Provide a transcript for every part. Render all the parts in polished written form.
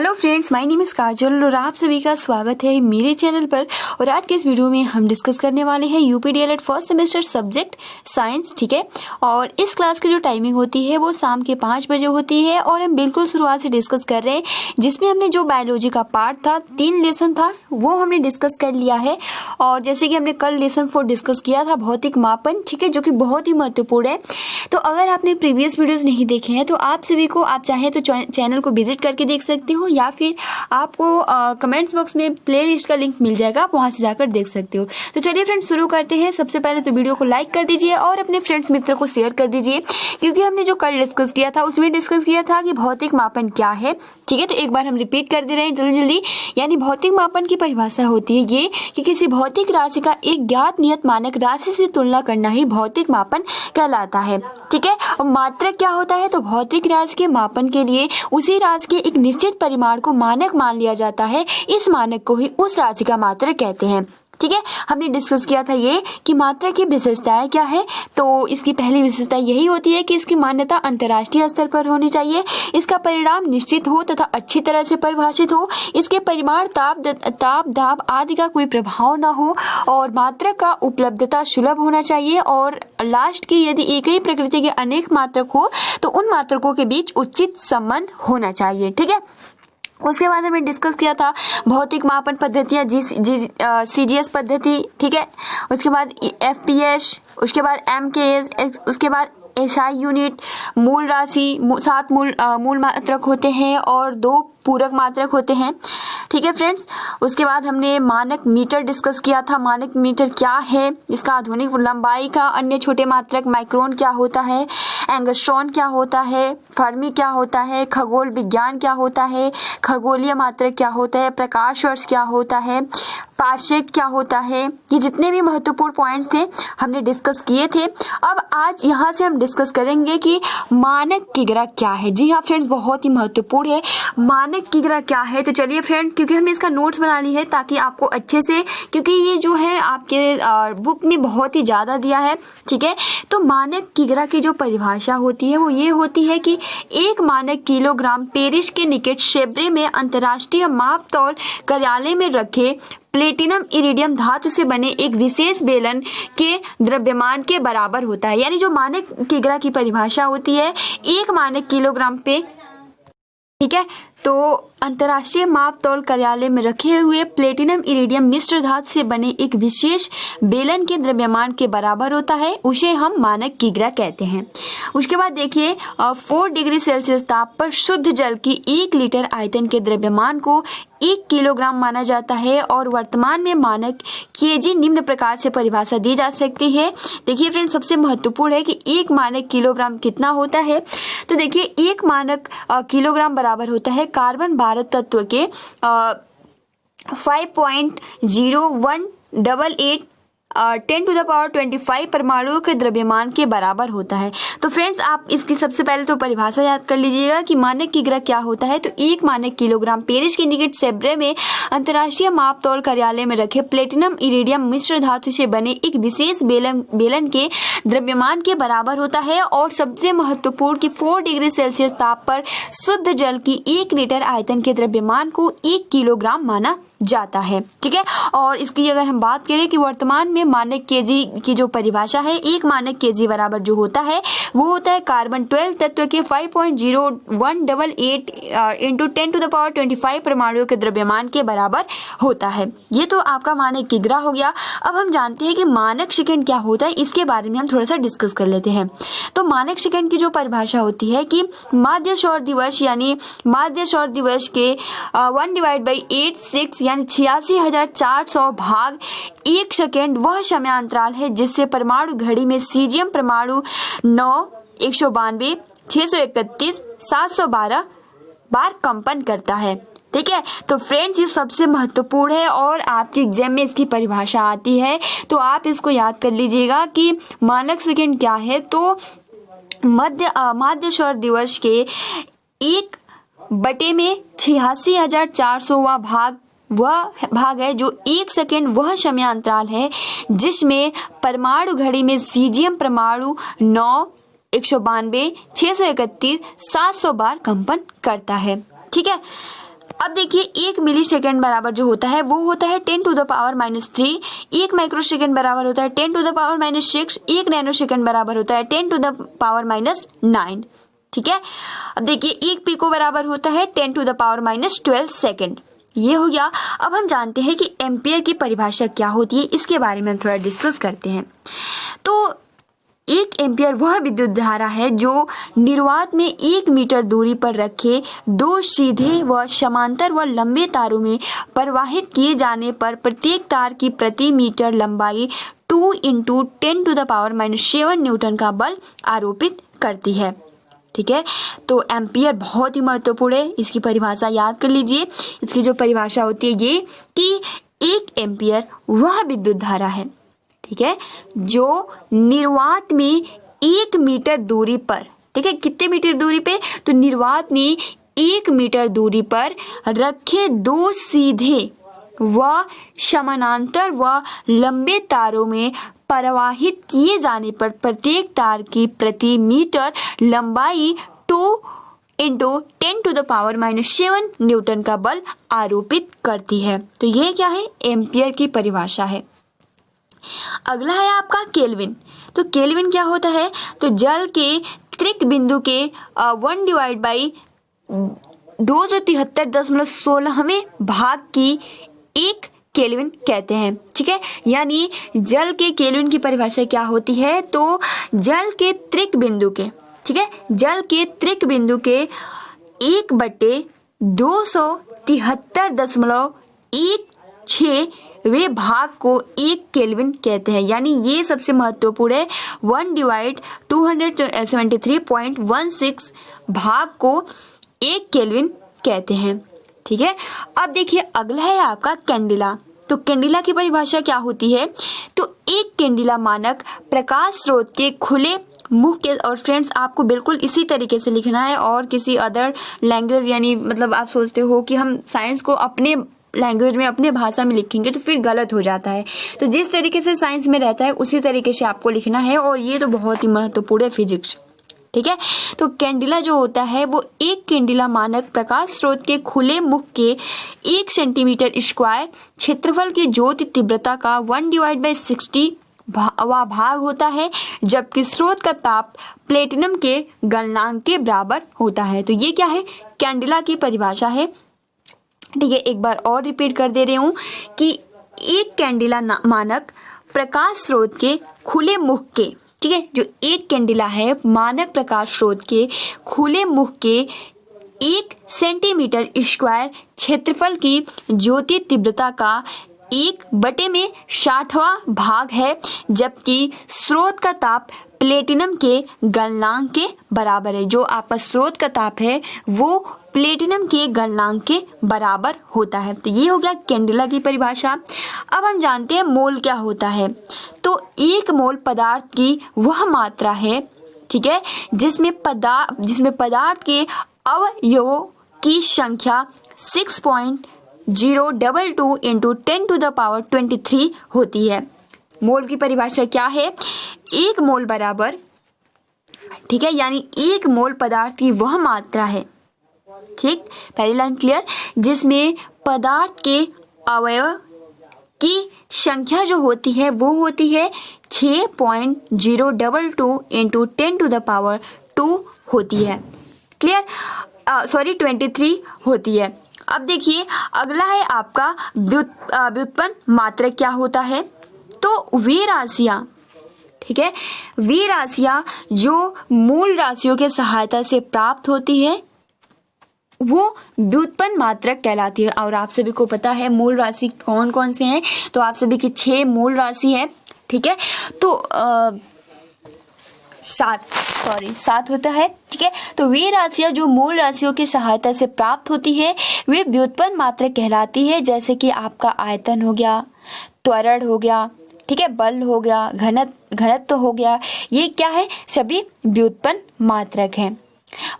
Hello friends, my name is Kajal और आप सभी का स्वागत है मेरे चैनल पर। और आज के इस वीडियो में हम डिस्कस करने वाले हैं UP DElEd first semester subject science. ठीक है, और इस क्लास की जो टाइमिंग होती है वो शाम के 5 बजे होती है और हम बिल्कुल शुरुआत से डिस्कस कर रहे हैं, जिसमें हमने जो बायोलॉजी का पार्ट था 3 लेसन था वो हमने डिस्कस कर लिया है। और जैसे कि हमने कल लेसन 4 डिस्कस किया था भौतिक मापन, ठीक है, जो कि बहुत ही महत्वपूर्ण है। तो अगर आपने प्रीवियस वीडियोज नहीं देखे हैं तो आप सभी को, आप चाहे तो चैनल को विजिट करके देख सकते हो या फिर आपको कमेंट्स बॉक्स में प्लेलिस्ट का लिंक मिल जाएगा, आप वहां से जाकर देख सकते हो। तो चलिए फ्रेंड्स शुरू करते हैं। सबसे पहले तो वीडियो को लाइक कर दीजिए और अपने फ्रेंड्स मित्र को शेयर कर दीजिए, क्योंकि हमने जो कल डिस्कस किया था उसमें डिस्कस किया था कि भौतिक मापन क्या है। ठीक है, तो एक बार हम रिपीट कर दे रहे हैं जल्दी जल्दी। यानी भौतिक मापन की परिभाषा होती है ये कि किसी भौतिक राशि का एक ज्ञात नियत मानक राशि से तुलना करना ही भौतिक मापन कहलाता है। ठीक है, और मात्रक क्या होता है? तो भौतिक राशि के मापन के लिए उसी राशि के एक निश्चित परिमाण को मानक मान लिया जाता है। इस मानक को ही उस राशि का मात्रक कहते हैं। ठीक है, हमने डिस्कस किया था ये कि मात्रक की विशेषताएं क्या है। तो इसकी पहली विशेषता यही होती है कि इसकी मान्यता अंतर्राष्ट्रीय स्तर पर होनी चाहिए, इसका परिणाम निश्चित हो तथा अच्छी तरह से परिभाषित हो, इसके परिमाण ताप दाब आदि का कोई प्रभाव ना हो, और मात्रक का उपलब्धता सुलभ होना चाहिए, और लास्ट की यदि एक ही प्रकृति के अनेक मात्रक हो तो उन मात्रकों के बीच उचित संबंध होना चाहिए। ठीक है, उसके बाद हमने डिस्कस किया था भौतिक मापन पद्धतियां, CGS पद्धति। ठीक है, उसके बाद FPS, उसके बाद MKS, उसके बाद SI यूनिट, मूल राशि, 7 मूल मात्रक होते हैं और 2 पूरक मात्रक होते हैं। ठीक है फ्रेंड्स, उसके बाद हमने मानक मीटर डिस्कस किया था। मानक मीटर क्या है, इसका आधुनिक लंबाई का अन्य छोटे मात्रक माइक्रोन क्या होता है, एंगस्ट्रॉन क्या होता है, फर्मी क्या होता है, खगोल विज्ञान क्या होता है, खगोलीय मात्रक क्या होता है, प्रकाश वर्ष क्या होता है, पार्सेक क्या होता है। ये जितने भी महत्वपूर्ण पॉइंट्स थे हमने डिस्कस किए थे। अब आज यहाँ से हम डिस्कस करेंगे कि मानक किग्रा क्या है। जी हाँ फ्रेंड्स, बहुत ही महत्वपूर्ण है मानक किग्रा क्या है। तो चलिए फ्रेंड्स, क्योंकि हमने इसका नोट्स बना ली है ताकि आपको अच्छे से, क्योंकि ये जो है आपके बुक में बहुत ही ज्यादा दिया है। ठीक है, तो मानक किग्रा की जो परिभाषा होती है वो ये होती है कि एक मानक किलोग्राम पेरिस के निकट शेब्रे में अंतर्राष्ट्रीय माप तौल कार्यालय में रखे प्लेटिनम इरिडियम धातु से बने एक विशेष बेलन के द्रव्यमान के बराबर होता है। यानी जो मानक किग्रा की परिभाषा होती है, एक मानक किलोग्राम पे, ठीक है, तो अंतर्राष्ट्रीय माप तौल कार्यालय में रखे हुए प्लेटिनम इरिडियम मिश्र धातु से बने एक विशेष बेलन के द्रव्यमान के बराबर होता है, उसे हम मानक किग्रा कहते हैं। उसके बाद देखिए 4 डिग्री सेल्सियस ताप पर शुद्ध जल की 1 लीटर आयतन के द्रव्यमान को 1 किलोग्राम माना जाता है। और वर्तमान में मानक केजी निम्न प्रकार से परिभाषा दी जा सकती है। देखिए फ्रेंड्स, सबसे महत्वपूर्ण है कि 1 मानक किलोग्राम कितना होता है। तो देखिए 1 मानक किलोग्राम बराबर होता है कार्बन 12 तत्व के 5.0188 10⁻25 परमाणुओं के द्रव्यमान के बराबर होता है। तो फ्रेंड्स, आप इसकी सबसे पहले तो परिभाषा याद कर लीजिएगा कि मानक किग्रा क्या होता है। तो 1 मानक किलोग्राम पेरिस के निकट शेब्रे में अंतर्राष्ट्रीय माप तौल कार्यालय में रखे प्लेटिनम इरिडियम मिश्र धातु से बने एक विशेष बेलन के द्रव्यमान के बराबर होता है। और सबसे महत्वपूर्ण कि 4 डिग्री सेल्सियस ताप पर शुद्ध जल की 1 लीटर आयतन के द्रव्यमान को 1 किलोग्राम माना जाता है। ठीक है, और इसकी अगर हम बात करें कि वर्तमान में मानक केजी की जो परिभाषा है, 1 मानक केजी बराबर जो होता है वो होता है कार्बन 12 तत्व के 5.0188 इंटू 10⁻25 परमाणुओं के द्रव्यमान के बराबर होता है। ये तो आपका मानक किग्रा हो गया। अब हम जानते हैं कि मानक सेकंड क्या होता है, इसके बारे में हम थोड़ा सा डिस्कस कर लेते हैं। तो मानक सेकंड की जो परिभाषा होती है कि माध्य सौर दिवस, यानी माध्य सौर दिवस के 1/86 यानी 86,400 भाग 1 सेकेंड वह समय अंतराल है जिससे परमाणु घड़ी में सीजियम परमाणु 9, 192, 631, 712 बार कंपन करता है। ठीक है, तो फ्रेंड्स ये सबसे महत्वपूर्ण है और आपके एग्जाम में इसकी परिभाषा आती है, तो आप इसको याद कर लीजिएगा कि मानक सेकंड क्या है। तो माध्य सौर दिवस के 1/86,400वां भाग वह भाग है जो 1 सेकेंड वह समय अंतराल है जिसमें परमाणु घड़ी में सीजियम परमाणु 9, 192, 631, 700 बार कंपन करता है। ठीक है, अब देखिए 1 मिली सेकेंड बराबर जो होता है वो होता है 10 to the power -3, 1 micro second बराबर होता है 10 to the power -6, 1 nano second बराबर होता है 10 टू द पावर -9। ठीक है, अब देखिए 1 पिको बराबर होता है 10 टू द पावर -12 सेकेंड। ये हो गया। अब हम जानते हैं कि एम्पियर की परिभाषा क्या होती है, इसके बारे में हम थोड़ा डिस्कस करते हैं। तो 1 एम्पियर वह विद्युत धारा है जो निर्वात में 1 मीटर दूरी पर रखे 2 सीधे व समांतर व लंबे तारों में प्रवाहित किए जाने पर प्रत्येक तार की प्रति मीटर लंबाई 2 × 10 टू द पावर -7 न्यूटन का बल आरोपित करती है। ठीक है, तो एम्पियर बहुत ही महत्वपूर्ण है, इसकी परिभाषा याद कर लीजिए। इसकी जो परिभाषा होती है ये कि 1 एम्पियर वह विद्युत धारा है, ठीक है, जो निर्वात में 1 मीटर दूरी पर, ठीक है, कितने मीटर दूरी पे, तो निर्वात में 1 मीटर दूरी पर रखे 2 सीधे व समानांतर व लंबे तारों में प्रवाहित किए जाने पर प्रत्येक तार की प्रति मीटर लंबाई 2 × 10 टू द पावर -7 न्यूटन का बल आरोपित करती है। तो ये क्या है, एम्पियर की परिभाषा है। अगला है आपका केल्विन। तो केल्विन क्या होता है, तो जल के त्रिक बिंदु के 1/273.16वें भाग की 1 केल्विन कहते हैं। ठीक है, यानी जल के केल्विन की परिभाषा क्या होती है, तो जल के त्रिक बिंदु के, ठीक है, जल के त्रिक बिंदु के 1/273.16वें भाग को 1 केल्विन कहते हैं। यानी ये सबसे महत्वपूर्ण है, 1/273.16 भाग को 1 केल्विन कहते हैं। ठीक है, अब देखिए अगला है आपका कैंडिला। तो कैंडिला की परिभाषा क्या होती है, तो एक कैंडिला मानक प्रकाश स्रोत के खुले मुख के, और फ्रेंड्स आपको बिल्कुल इसी तरीके से लिखना है, और किसी अदर लैंग्वेज, यानी मतलब आप सोचते हो कि हम साइंस को अपने लैंग्वेज में, अपने भाषा में लिखेंगे तो फिर गलत हो जाता है। तो जिस तरीके से साइंस में रहता है उसी तरीके से आपको लिखना है, और ये तो बहुत ही महत्वपूर्ण है फिजिक्स। ठीक है, तो कैंडिला जो होता है वो एक कैंडिला मानक प्रकाश स्रोत के खुले मुख के 1 सेंटीमीटर स्क्वायर क्षेत्रफल की ज्योति तीव्रता का 1/60 भाग होता है, जबकि स्रोत का ताप प्लेटिनम के गलनांक के बराबर होता है। तो ये क्या है, कैंडिला की परिभाषा है। ठीक है, एक बार और रिपीट कर दे रही हूँ कि एक कैंडिला मानक प्रकाश स्रोत के खुले मुख के, ठीक है, जो एक कैंडिला है मानक प्रकाश स्रोत के खुले मुख के 1 सेंटीमीटर स्क्वायर क्षेत्रफल की ज्योति तीव्रता का 1/60वां भाग है, जबकि स्रोत का ताप प्लेटिनम के गलनांक के बराबर है। जो आपका स्रोत का ताप है वो प्लेटिनम के गलनांक के बराबर होता है। तो ये हो गया कैंडिला की परिभाषा। अब हम जानते हैं मोल क्या होता है। तो 1 मोल पदार्थ की वह मात्रा है, ठीक है, जिसमें पदार्थ के अवयवों की संख्या 6.022 × 10 टू द पावर 23 होती है। मोल की परिभाषा क्या है, 1 मोल बराबर, ठीक है, यानी 1 मोल पदार्थ की वह मात्रा है, ठीक, पहली लाइन क्लियर, जिसमें पदार्थ के अवयव की संख्या जो होती है वो होती है 6.022 × 10 टू द पावर 2 होती है, क्लियर, 23 होती है। अब देखिए अगला है आपका व्युत्पन्न मात्रक क्या होता है। तो वे राशियां, ठीक है, वे राशियां जो मूल राशियों के सहायता से प्राप्त होती है वो व्युत्पन्न मात्रक कहलाती है। और आप सभी को पता है मूल राशि कौन कौन से हैं, तो आप सभी की 6 मूल राशि है, ठीक है, तो 7 होता है, ठीक है। तो वे राशियां जो मूल राशियों की सहायता से प्राप्त होती है वे व्युत्पन्न मात्रक कहलाती है, जैसे कि आपका आयतन हो गया, त्वरण हो गया, ठीक है, बल हो गया, घनत्व हो गया, ये क्या है, सभी व्युत्पन्न मात्रक हैं।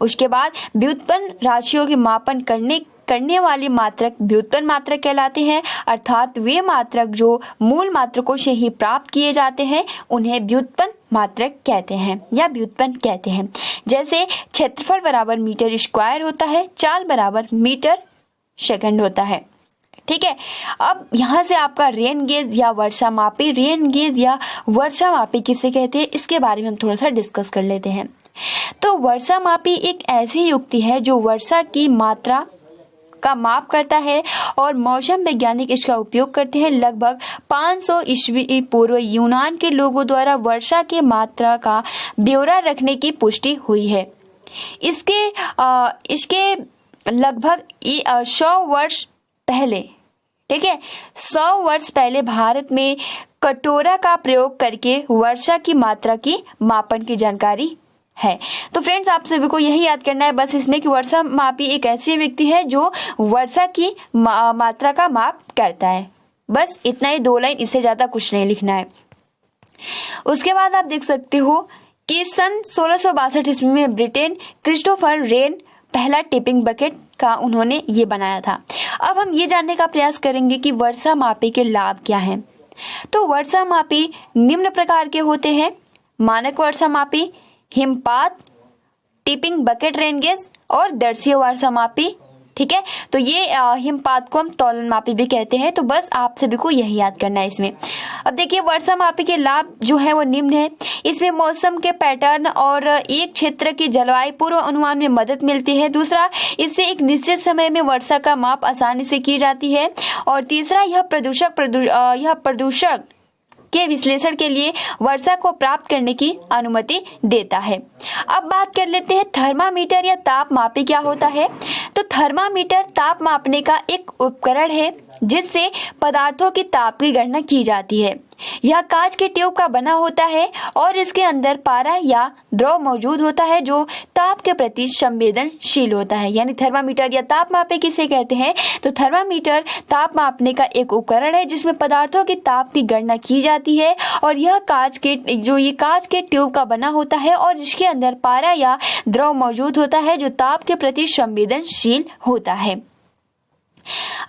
उसके बाद व्युत्पन्न राशियों के मापन करने वाली मात्रक व्युत्पन्न मात्रक कहलाते हैं, अर्थात वे मात्रक जो मूल मात्रकों से ही प्राप्त किए जाते हैं उन्हें व्युत्पन्न मात्रक कहते हैं या व्युत्पन्न कहते हैं। जैसे क्षेत्रफल बराबर मीटर स्क्वायर होता है, चाल बराबर मीटर सेकंड होता है। ठीक है, अब यहाँ से आपका रेन गेज या वर्षा मापी, रेन गेज या वर्षा मापी किसे कहते हैं इसके बारे में हम थोड़ा सा डिस्कस कर लेते हैं। तो वर्षा मापी एक ऐसी युक्ति है जो वर्षा की मात्रा का माप करता है और मौसम वैज्ञानिक इसका उपयोग करते हैं। लगभग 500 ईस्वी पूर्व यूनान के लोगों द्वारा वर्षा की मात्रा का ब्यौरा रखने की पुष्टि हुई है। इसके लगभग 100 वर्ष पहले, ठीक है, 100 वर्ष पहले भारत में कटोरा का प्रयोग करके वर्षा की मात्रा की मापन की जानकारी है। तो फ्रेंड्स आप सभी को यही याद करना है बस इसमें कि वर्षा मापी एक ऐसी व्यक्ति है जो वर्षा की मात्रा का माप करता है। बस इतना ही, 2 लाइन, इससे ज्यादा कुछ नहीं लिखना है। उसके बाद आप देख सकते हो कि सन 1662 ईस्वी में ब्रिटेन क्रिस्टोफर रेन पहला टिपिंग बकेट का उन्होंने ये बनाया था। अब हम ये जानने का प्रयास करेंगे कि वर्षा मापी के लाभ क्या हैं। तो वर्षा मापी निम्न प्रकार के होते हैं: मानक वर्षा मापी, हिमपात, टिपिंग बकेट रेन गेज और दर्शीय वर्षा मापी। ठीक है, तो ये हिमपात को हम तौलन मापी भी कहते हैं। तो बस आप सभी को यही याद करना है इसमें। अब देखिए वर्षा मापी के लाभ जो है वो निम्न है। इसमें मौसम के पैटर्न और एक क्षेत्र की जलवायु पूर्व अनुमान में मदद मिलती है। दूसरा, इससे एक निश्चित समय में वर्षा का माप आसानी से की जाती है। और तीसरा, यह प्रदूषक के विश्लेषण के लिए वर्षा को प्राप्त करने की अनुमति देता है। अब बात कर लेते हैं थर्मामीटर या ताप मापी क्या होता है। तो थर्मामीटर ताप मापने का एक उपकरण है जिससे पदार्थों की ताप की गणना की जाती है। यह कांच के ट्यूब का बना होता है और इसके अंदर पारा या द्रव मौजूद होता है जो ताप के प्रति संवेदनशील होता है। यानी थर्मामीटर या ताप मापे किसे कहते हैं। तो थर्मामीटर ताप मापने का एक उपकरण है जिसमें पदार्थों की ताप की गणना की जाती है और यह कांच के ट्यूब का बना होता है और इसके अंदर पारा या द्रव मौजूद होता है जो ताप के प्रति संवेदनशील होता है।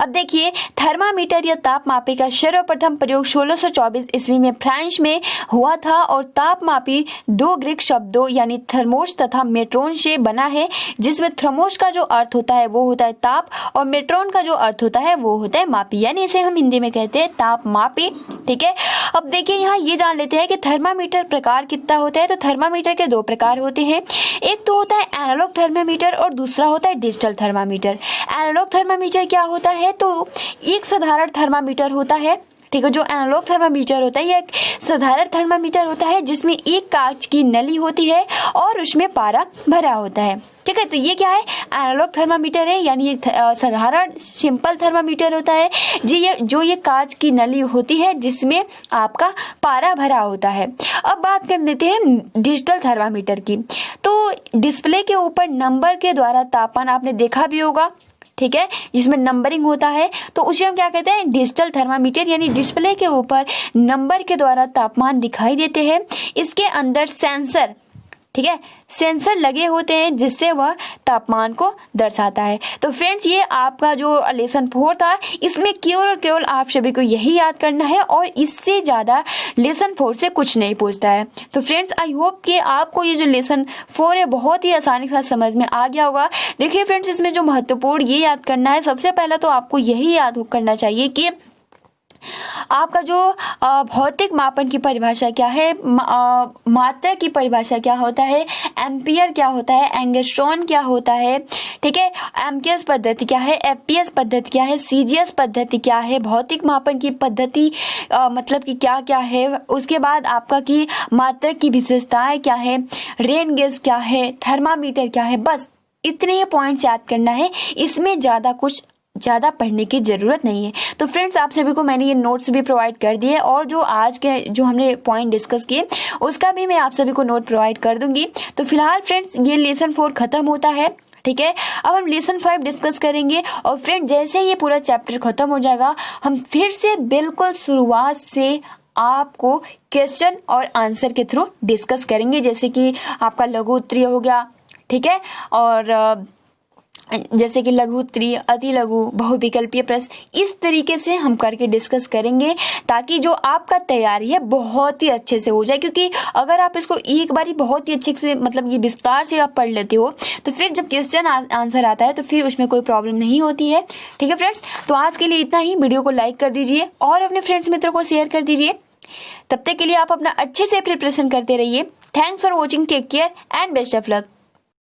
अब देखिए थर्मामीटर या ताप मापी का सर्वप्रथम प्रयोग 1624 ईस्वी में फ्रांस में हुआ था और ताप मापी 2 ग्रीक शब्दों यानी थर्मोस तथा मेट्रोन से बना है, जिसमें थर्मोस का जो अर्थ होता है वो होता है ताप और मेट्रोन का जो अर्थ होता है वो होता है मापी, यानी इसे हम हिंदी में कहते हैं ताप मापी। ठीक है, अब देखिए यहाँ ये जान लेते हैं कि थर्मामीटर प्रकार कितना होता है। तो थर्मामीटर के 2 प्रकार होते हैं, एक तो होता है एनालॉग थर्मामीटर और दूसरा होता है डिजिटल थर्मामीटर। एनालॉग थर्मामीटर क्या होता है, तो एक साधारण थर्मामीटर होता है। ठीक है, जो एनालॉग थर्मामीटर होता है यह एक साधारण थर्मामीटर होता है जिसमें एक कांच की नली होती है और उसमें पारा भरा होता है। ठीक है, तो ये क्या है, एनालॉग थर्मामीटर है, यानी एक साधारण सिंपल थर्मामीटर होता है जो ये कांच की नली होती है जिसमें आपका पारा भरा होता है। अब बात कर लेते हैं डिजिटल थर्मामीटर की। तो डिस्प्ले के ऊपर नंबर के द्वारा तापमान आपने देखा भी होगा, ठीक है, जिसमें नंबरिंग होता है, तो उसे हम क्या कहते हैं, डिजिटल थर्मामीटर, यानी डिस्प्ले के ऊपर नंबर के द्वारा तापमान दिखाई देते हैं। इसके अंदर सेंसर, ठीक है, सेंसर लगे होते हैं जिससे वह तापमान को दर्शाता है। तो फ्रेंड्स ये आपका जो लेसन 4 था इसमें केवल और केवल आप सभी को यही याद करना है और इससे ज्यादा लेसन 4 से कुछ नहीं पूछता है। तो फ्रेंड्स आई होप कि आपको ये जो लेसन 4 है बहुत ही आसानी के साथ समझ में आ गया होगा। देखिए फ्रेंड्स इसमें जो महत्वपूर्ण ये याद करना है, सबसे पहले तो आपको यही याद करना चाहिए कि आपका जो भौतिक मापन की परिभाषा क्या है, मात्रा की परिभाषा क्या होता है, एम्पियर क्या होता है, एंगस्ट्रॉन क्या होता है, ठीक है, एमकेएस पद्धति क्या है, एफपीएस पद्धति क्या है, सीजीएस पद्धति क्या है, भौतिक मापन की पद्धति मतलब कि क्या क्या है, उसके बाद आपका की मात्रा की विशेषताएं क्या है, रेन गेज क्या है, थर्मामीटर क्या है, बस इतने ही पॉइंट्स याद करना है। इसमें ज्यादा पढ़ने की जरूरत नहीं है। तो फ्रेंड्स आप सभी को मैंने ये नोट्स भी प्रोवाइड कर दिए और जो आज के जो हमने पॉइंट डिस्कस किए उसका भी मैं आप सभी को नोट प्रोवाइड कर दूंगी। तो फिलहाल फ्रेंड्स ये लेसन 4 खत्म होता है, ठीक है। अब हम लेसन 5 डिस्कस करेंगे और फ्रेंड जैसे ये पूरा चैप्टर खत्म हो जाएगा हम फिर से बिल्कुल शुरुआत से आपको क्वेश्चन और आंसर के थ्रू डिस्कस करेंगे, जैसे कि आपका लघु उत्तरीय हो गया, ठीक है, और जैसे कि लघु, त्रि, अति लघु, बहुविकल्पीय प्रश्न, इस तरीके से हम करके डिस्कस करेंगे ताकि जो आपका तैयारी है बहुत ही अच्छे से हो जाए। क्योंकि अगर आप इसको एक बार ही बहुत ही अच्छे से मतलब ये विस्तार से आप पढ़ लेते हो तो फिर जब क्वेश्चन आंसर आता है तो फिर उसमें कोई प्रॉब्लम नहीं होती है। ठीक है फ्रेंड्स, तो आज के लिए इतना ही। वीडियो को लाइक कर दीजिए और अपने फ्रेंड्स मित्रों को शेयर कर दीजिए। तब तक के लिए आप अपना अच्छे से प्रिपरेशन करते रहिए। Thanks for watching, take care and best of luck.